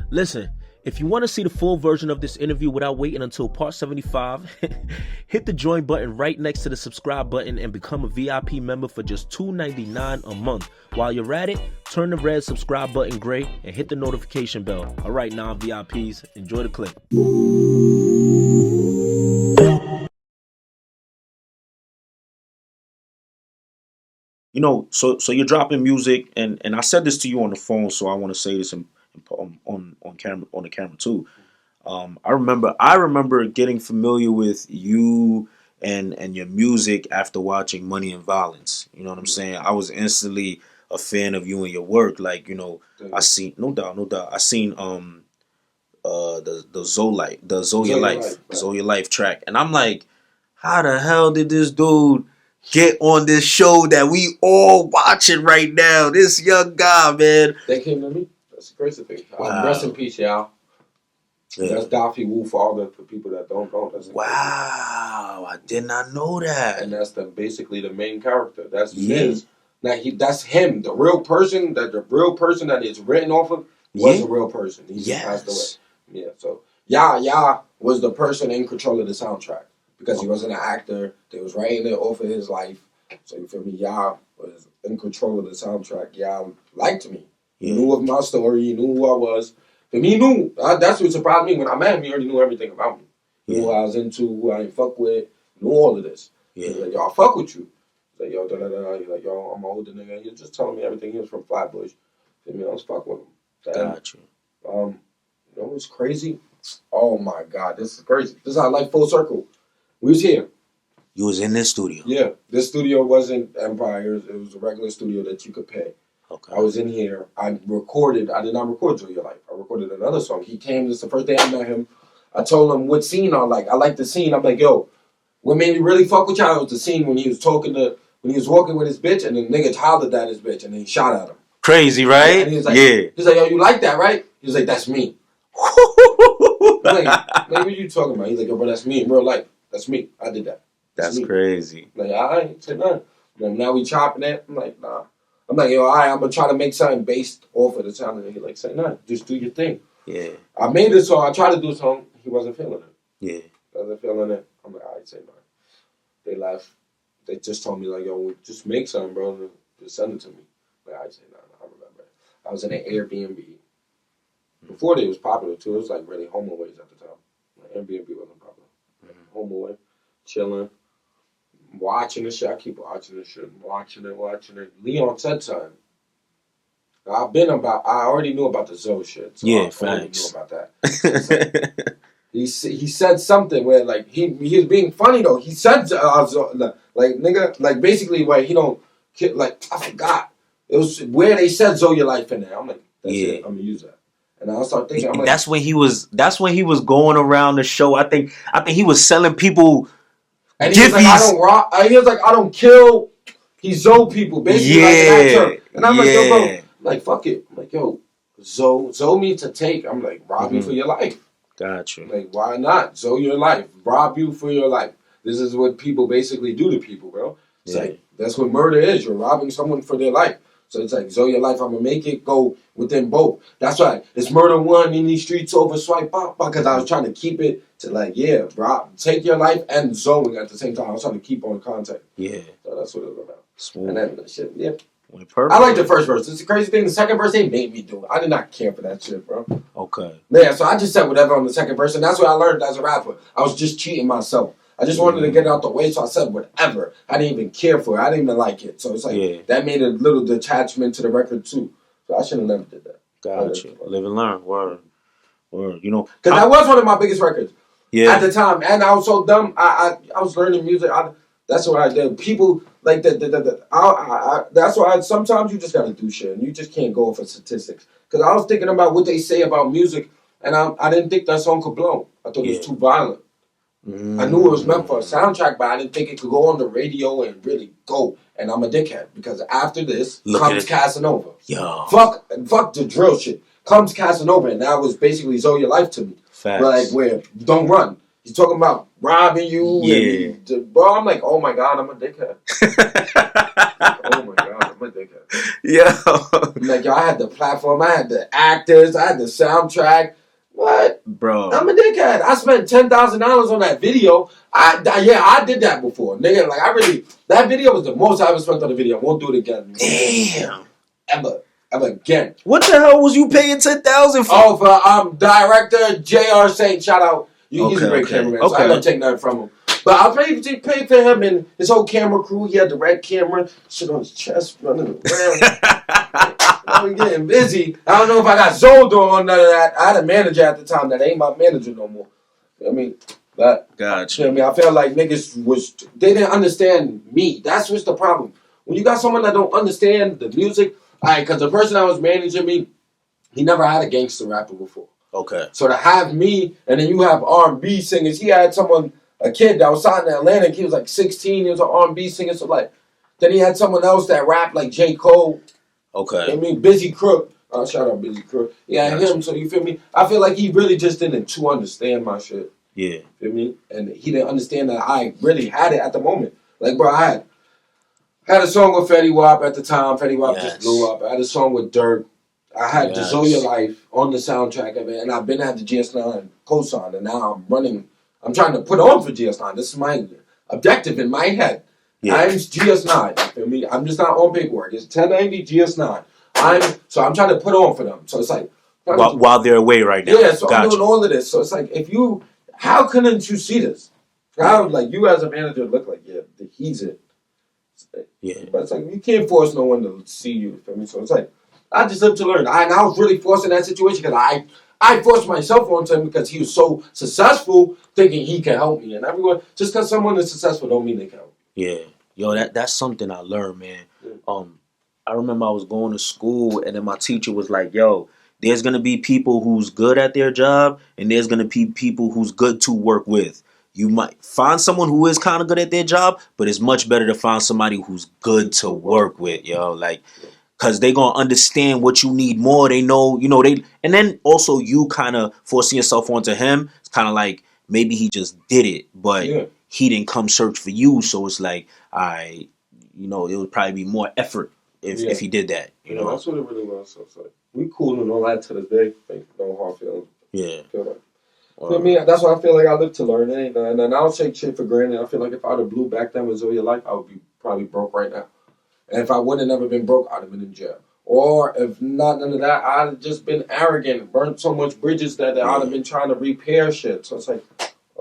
Listen, if you want to see the full version of this interview without waiting until part 75, hit the join button right next to the subscribe button and become a VIP member for just $2.99 a month. While you're at it, turn the red subscribe button gray and hit the notification bell. All right, non-VIPs, enjoy the clip. You know, so you're dropping music, and I said this to you on the phone, so I want to say this on camera, on the camera too. I remember getting familiar with you and your music after watching Money and Violence. You know what I'm saying? I was instantly a fan of you and your work. Like, you know, I seen no doubt. I seen the Zoe Life track, and I'm like, how the hell did this dude get on this show that we all watching right now? This young guy, man. They came to me. That's the crazy thing. Wow. Rest in peace, y'all. Yeah. That's Dafi Woo for all the people that don't know. Wow, I did not know that. And that's basically the main character. That's his. Now that's him. The real person that is written off of was a real person. He just passed away. Yeah. So Ya was the person in control of the soundtrack because he wasn't an actor. They was writing it off of his life. So you feel me? Ya was in control of the soundtrack. Ya liked me. He knew of my story. He knew who I was. For me, he knew. That's what surprised me. When I met him, he already knew everything about me. He knew who I was into, who I ain't fuck with, knew all of this. He was like, yo, I fuck with you. He's like, yo, da-da-da. He's like, yo, I'm an older nigga. He was just telling me everything. He was from Flatbush. I was fuck with him. Got you. You know what's crazy? Oh, my God. This is crazy. This is how life full circle. We was here. You was in this studio? Yeah. This studio wasn't Empire's. It was a regular studio that you could pay. Okay. I was in here. I did not record Joy Your Life. I recorded another song. He came. This is the first day I met him. I told him what scene I like. I like the scene. I'm like, yo, what made me really fuck with y'all was the scene when he was walking with his bitch and the nigga hollered at his bitch and then he shot at him. Crazy, right? And he was like, He's like, yo, you like that, right? He was like, that's me. I'm like, what are you talking about? He's like, yo, bro, that's me in real life. That's me. I did that. That's crazy. I'm like, I ain't say nothing. Now we chopping it. I'm like, nah. I'm like, yo, all right, I'm going to try to make something based off of the sound. And he's like, say nothing. Just do your thing. Yeah. I made a song. I tried to do a song. He wasn't feeling it. Yeah. Wasn't feeling it. I'm like, all right, say nothing. They left. They just told me, like, yo, just make something, bro. And just send it to me. I'm like, all right, say nothing. I remember it. I was in an Airbnb. Before they was popular, too. It was, like, really HomeAways at the time. Like, Airbnb wasn't popular. HomeAway, chilling. Watching the shit. I keep watching this shit. Watching it. Leon said something. I already knew about the Zoe shit. So I already knew about that. He said something where, like, he was being funny, though. He said, like, nigga, like, basically, where he don't, like, I forgot. It was where they said Zoe Your Life in there. I'm like, that's it. I'm going to use that. And I started thinking, I'm like, that's when he was going around the show. I think he was selling people. And he was like, I don't rock. He was like, I don't kill. He Zoe people, basically like an actor. And I'm like, yo, bro, I'm like, fuck it. I'm like, yo, Zoe means to take. I'm like, rob you for your life. Got you. Like, why not? Zoe your life. Rob you for your life. This is what people basically do to people, bro. It's like, that's what murder is. You're robbing someone for their life. So it's like, Zoe your life, I'm going to make it go within both. That's right. It's murder one in these streets over swipe up. Because I was trying to keep it to like, yeah, bro, take your life and Zoe at the same time. I was trying to keep on contact. Yeah. So that's what it was about. Smooth. And then that shit, yeah. Perfect. I like the first verse. It's the crazy thing. The second verse, they made me do it. I did not care for that shit, bro. Okay. Yeah, so I just said whatever on the second verse. And that's what I learned as a rapper. I was just cheating myself. I just wanted to get it out the way, so I said whatever. I didn't even care for it. I didn't even like it. So it's like, that made a little detachment to the record, too. So I should have never did that. Got you. Live and learn. Word. You know. Because that was one of my biggest records. Yeah. At the time. And I was so dumb. I was learning music. That's what I did. People, like, that's why sometimes you just got to do shit. And you just can't go for statistics. Because I was thinking about what they say about music. And I didn't think that song could blow. I thought it was too violent. I knew it was meant for a soundtrack, but I didn't think it could go on the radio and really go. And I'm a dickhead because after this comes Casanova. Yo. Fuck the drill shit. Comes Casanova, and that was basically Zoe Your Life to me. Facts. Like, where don't run. He's talking about robbing you. Yeah. Bro, I'm like, oh my God, I'm a dickhead. Oh my God, I'm a a dickhead. Yeah. Like, yo, I had the platform, I had the actors, I had the soundtrack. What? Bro. I'm a dickhead. I spent $10,000 on that video. I did that before. Nigga, like, that video was the most I ever spent on a video. I won't do it again. Damn. Ever again. What the hell was you paying $10,000 for? Oh, for director J.R. Saint, shout out. He's a great cameraman, so I don't take nothing from him. But I paid for him and his whole camera crew. He had the red camera, shit on his chest, running around. We getting busy. I don't know if I got sold or none of that. I had a manager at the time that ain't my manager no more. I mean, but gotcha. You know what I mean, I felt like niggas they didn't understand me. That's what's the problem. When you got someone that don't understand the music, because the person that was managing me, he never had a gangster rapper before. Okay. So to have me, and then you have R&B singers. He had a kid that was signed in Atlanta. He was like 16. He was an R&B singer. So like, then he had someone else that rapped like J. Cole. Okay. I mean, Busy Crook. Shout out Busy Crook. Yeah, gotcha. Him. So you feel me? I feel like he really just didn't understand my shit. Yeah. Feel me? And he didn't understand that I really had it at the moment. Like, bro, I had a song with Fetty Wap at the time. Fetty Wap just blew up. I had a song with Dirk. I had Dezoya Life on the soundtrack of it, and I've been at the GS9 cosign, and now I'm trying to put on for GS9. This is my objective in my head. Yeah. I'm GS9, you feel me? I'm just not on paperwork. It's 1090 GS9. I'm trying to put on for them. So it's like... While they're away right now. Yeah, so I'm doing all of this. So it's like, how couldn't you see this? How, like, you as a manager look like, he's it. Yeah. But it's like, you can't force no one to see you, you feel me? So it's like, I just live to learn. And I was really forced in that situation because I forced myself onto him because he was so successful, thinking he can help me. And everyone, just because someone is successful don't mean they can help me. Yeah. Yo, that's something I learned, man. Yeah. I remember I was going to school and then my teacher was like, yo, there's going to be people who's good at their job and there's going to be people who's good to work with. You might find someone who is kind of good at their job, but it's much better to find somebody who's good to work with, yo. Like, because they're going to understand what you need more. They know, and then also you kind of forcing yourself onto him. It's kind of like maybe he just did it, but he didn't come search for you. So it's like, it would probably be more effort if he did that, you know. That's what it really was. So it's like, we cool and all that to this day. Like, no hard feelings. Yeah. For me, that's why I feel like I live to learn. And then I don't take shit for granted. I feel like if I would have blew back then with Zoe Life, I would be probably broke right now. And if I would have never been broke, I'd have been in jail. Or if not none of that, I'd have just been arrogant, burnt so much bridges that I'd have been trying to repair shit. So it's like,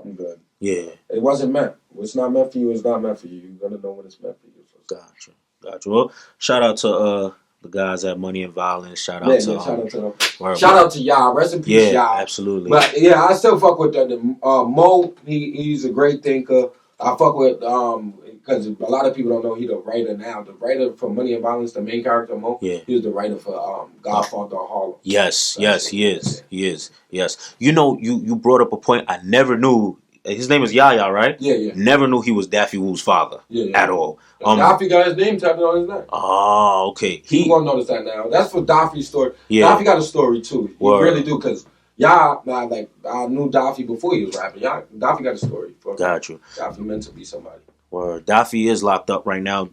I'm good. Yeah. It wasn't meant. What's not meant for you is not meant for you. You're going to know when it's meant for you. So Gotcha. Well, shout out to the guys at Money and Violence. Shout out to them. Shout out to y'all. Rest in peace, y'all. Absolutely. But yeah, I still fuck with Mo. He's a great thinker. I fuck with because a lot of people don't know he the writer now. The writer for Money and Violence, the main character Mo. Yeah. He was the writer for Godfather Harlem. Yes, he is. He is. Yes. You brought up a point I never knew. His name is Yaya, right? Yeah. Never knew he was Dafi Woo's father at all. Dafi got his name tattooed on his neck. Oh, okay. He won't notice that now. That's for Dafi's story. Yeah. Dafi got a story too. He really do, because I knew Dafi before he was rapping. Dafi got a story. Got you. Dafi meant to be somebody. Word. Dafi is locked up right now.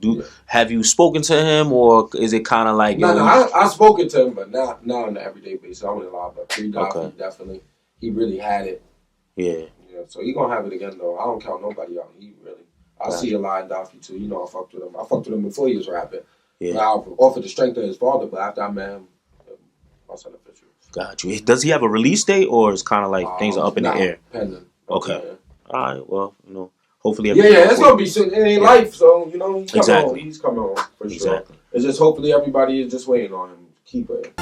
Have you spoken to him, or is it kind of like... No, I spoken to him, but not on an everyday basis. I wouldn't lie, but free Dafi, definitely. He really had it. Yeah. So he gonna have it again though. I don't count nobody out. I see a lot in Dafi too. I fucked with him. I fucked with him before he was rapping. Yeah. Off of the strength of his father, but after I met him, I saw the picture. Got you. Does he have a release date, or it's kind of like things are up in the air? Pending. Okay. All right. Well, hopefully. It's gonna be soon. It ain't life, so he's coming home for sure. Exactly. It's just hopefully everybody is just waiting on him. Keep it.